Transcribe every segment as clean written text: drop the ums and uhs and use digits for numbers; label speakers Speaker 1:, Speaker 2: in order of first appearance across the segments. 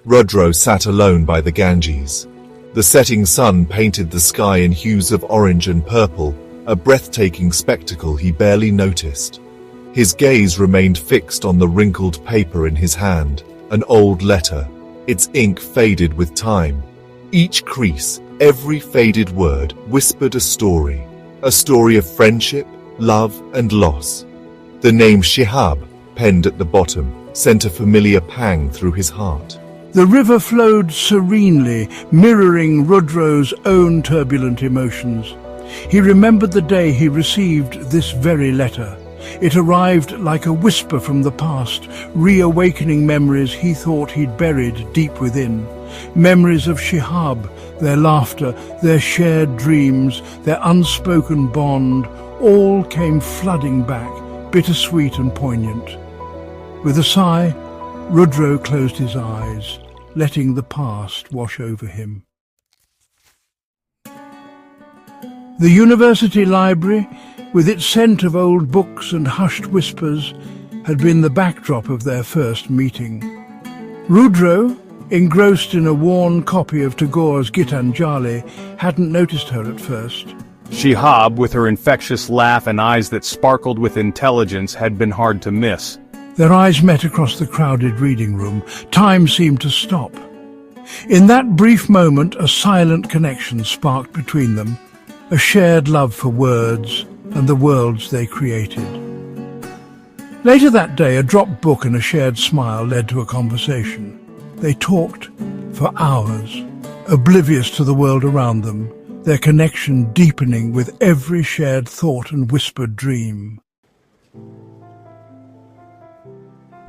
Speaker 1: Rudro sat alone by the Ganges. The setting sun painted the sky in hues of orange and purple, a breathtaking spectacle he barely noticed. His gaze remained fixed on the wrinkled paper in his hand, an old letter. Its ink faded with time. Each crease, every faded word, whispered a story of friendship, love, and loss. The name Shihab, penned at the bottom, sent a familiar pang through his heart.
Speaker 2: The river flowed serenely, mirroring Rudro's own turbulent emotions. He remembered the day he received this very letter. It arrived like a whisper from the past, reawakening memories he thought he'd buried deep within. Memories of Shihab, their laughter, their shared dreams, their unspoken bond, all came flooding back, bittersweet and poignant. With a sigh, Rudro closed his eyes, letting the past wash over him. The university library, with its scent of old books and hushed whispers, had been the backdrop of their first meeting. Rudro, engrossed in a worn copy of Tagore's Gitanjali, hadn't noticed her at first.
Speaker 3: Shihab, with her infectious laugh and eyes that sparkled with intelligence, had been hard to miss.
Speaker 2: Their eyes met across the crowded reading room. Time seemed to stop. In that brief moment, a silent connection sparked between them, a shared love for words and the worlds they created. Later that day, a dropped book and a shared smile led to a conversation. They talked for hours, oblivious to the world around them, their connection deepening with every shared thought and whispered dream.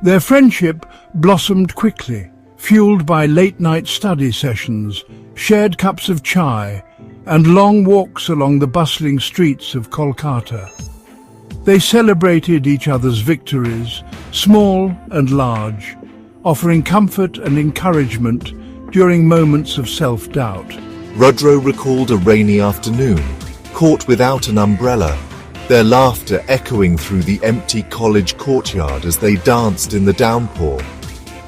Speaker 2: Their friendship blossomed quickly, fueled by late-night study sessions, shared cups of chai, and long walks along the bustling streets of Kolkata. They celebrated each other's victories, small and large, offering comfort and encouragement during moments of self-doubt.
Speaker 1: Rudro recalled a rainy afternoon, caught without an umbrella, their laughter echoing through the empty college courtyard as they danced in the downpour.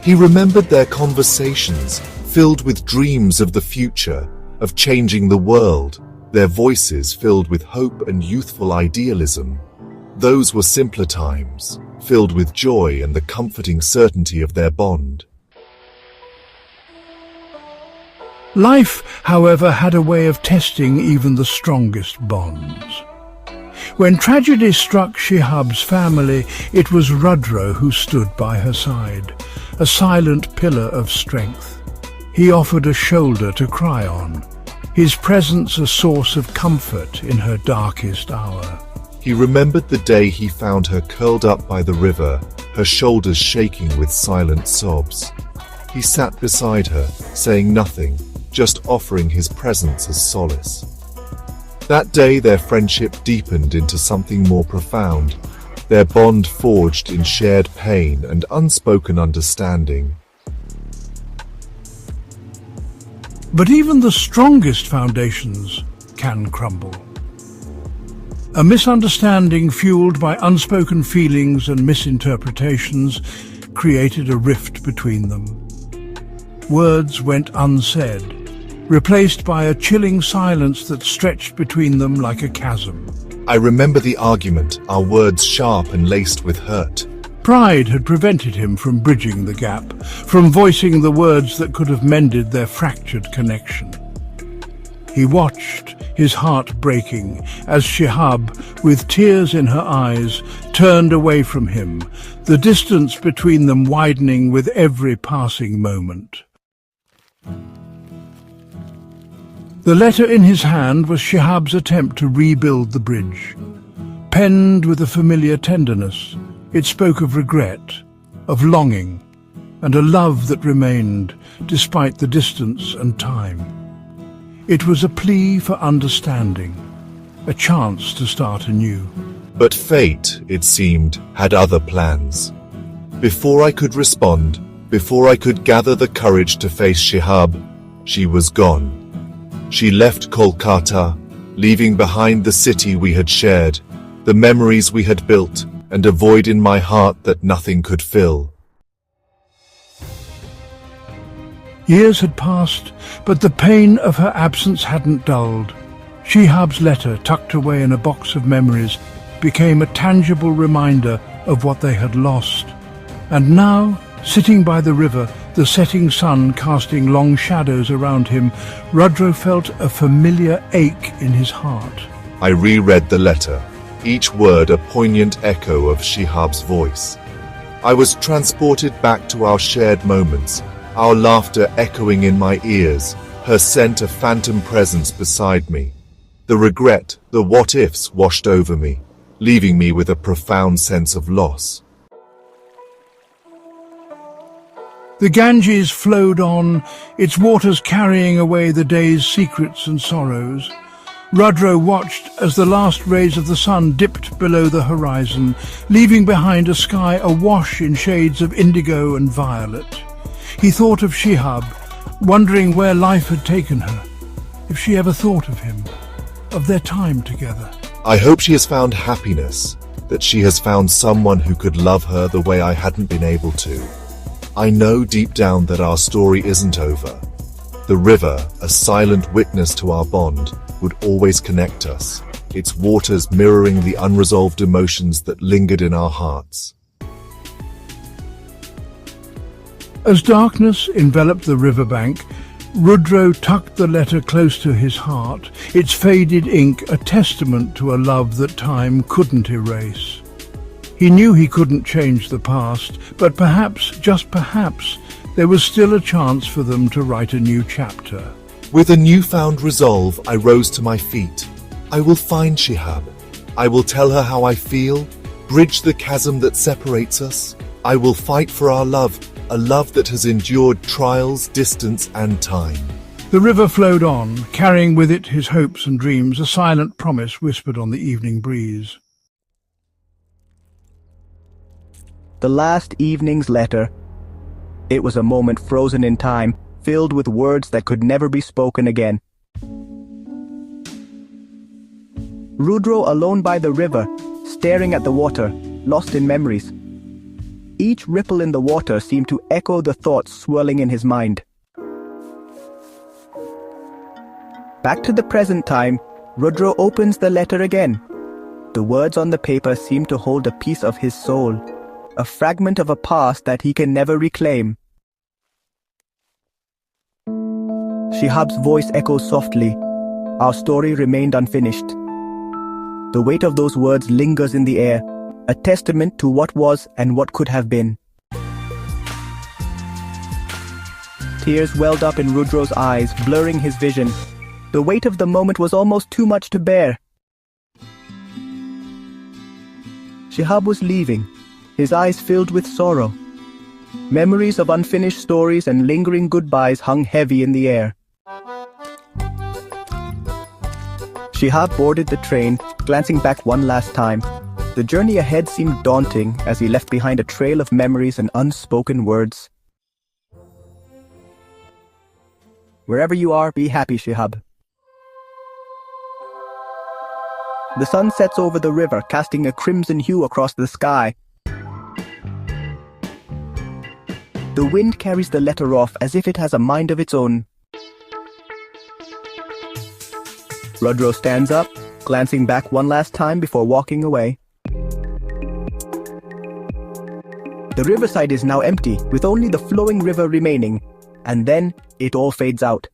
Speaker 1: He remembered their conversations, filled with dreams of the future, of changing the world, their voices filled with hope and youthful idealism. Those were simpler times, filled with joy and the comforting certainty of their bond.
Speaker 2: Life, however, had a way of testing even the strongest bonds. When tragedy struck Shihab's family, it was Rudro who stood by her side, a silent pillar of strength. He offered a shoulder to cry on, his presence a source of comfort in her darkest hour.
Speaker 1: He remembered the day he found her curled up by the river, her shoulders shaking with silent sobs. He sat beside her, saying nothing, just offering his presence as solace. That day their friendship deepened into something more profound, their bond forged in shared pain and unspoken understanding.
Speaker 2: But even the strongest foundations can crumble. A misunderstanding fueled by unspoken feelings and misinterpretations created a rift between them. Words went unsaid, replaced by a chilling silence that stretched between them like a chasm.
Speaker 1: I remember the argument, our words sharp and laced with hurt.
Speaker 2: Pride had prevented him from bridging the gap, from voicing the words that could have mended their fractured connection. He watched, his heart breaking, as Shihab, with tears in her eyes, turned away from him, the distance between them widening with every passing moment. The letter in his hand was Shihab's attempt to rebuild the bridge. Penned with a familiar tenderness, it spoke of regret, of longing, and a love that remained despite the distance and time. It was a plea for understanding, a chance to start anew.
Speaker 1: But fate, it seemed, had other plans. Before I could respond, before I could gather the courage to face Shihab, she was gone. She left Kolkata, leaving behind the city we had shared, the memories we had built, and a void in my heart that nothing could fill.
Speaker 2: Years had passed, but the pain of her absence hadn't dulled. Shihab's letter, tucked away in a box of memories, became a tangible reminder of what they had lost. And now, sitting by the river, the setting sun casting long shadows around him, Rudro felt a familiar ache in his heart.
Speaker 1: I reread the letter, each word a poignant echo of Shihab's voice. I was transported back to our shared moments, our laughter echoing in my ears, her scent a phantom presence beside me. The regret, the what-ifs washed over me, leaving me with a profound sense of loss.
Speaker 2: The Ganges flowed on, its waters carrying away the day's secrets and sorrows. Rudro watched as the last rays of the sun dipped below the horizon, leaving behind a sky awash in shades of indigo and violet. He thought of Shihab, wondering where life had taken her, if she ever thought of him, of their time together.
Speaker 1: I hope she has found happiness, that she has found someone who could love her the way I hadn't been able to. I know deep down that our story isn't over. The river, a silent witness to our bond, would always connect us, its waters mirroring the unresolved emotions that lingered in our hearts.
Speaker 2: As darkness enveloped the riverbank, Rudro tucked the letter close to his heart, its faded ink a testament to a love that time couldn't erase. He knew he couldn't change the past, but perhaps, just perhaps, there was still a chance for them to write a new chapter.
Speaker 1: With a newfound resolve, I rose to my feet. I will find Shihab. I will tell her how I feel, bridge the chasm that separates us. I will fight for our love, a love that has endured trials, distance, and time.
Speaker 2: The river flowed on, carrying with it his hopes and dreams, a silent promise whispered on the evening breeze.
Speaker 4: The last evening's letter. It was a moment frozen in time, filled with words that could never be spoken again. Rudro alone by the river, staring at the water, lost in memories. Each ripple in the water seemed to echo the thoughts swirling in his mind. Back to the present time, Rudro opens the letter again. The words on the paper seem to hold a piece of his soul, a fragment of a past that he can never reclaim. Shihab's voice echoes softly. Our story remained unfinished. The weight of those words lingers in the air, a testament to what was and what could have been. Tears welled up in Rudro's eyes, blurring his vision. The weight of the moment was almost too much to bear. Shihab was leaving, his eyes filled with sorrow. Memories of unfinished stories and lingering goodbyes hung heavy in the air. Shihab boarded the train, glancing back one last time. The journey ahead seemed daunting as he left behind a trail of memories and unspoken words. Wherever you are, be happy, Shihab. The sun sets over the river, casting a crimson hue across the sky. The wind carries the letter off as if it has a mind of its own. Rudro stands up, glancing back one last time before walking away. The riverside is now empty, with only the flowing river remaining, and then it all fades out.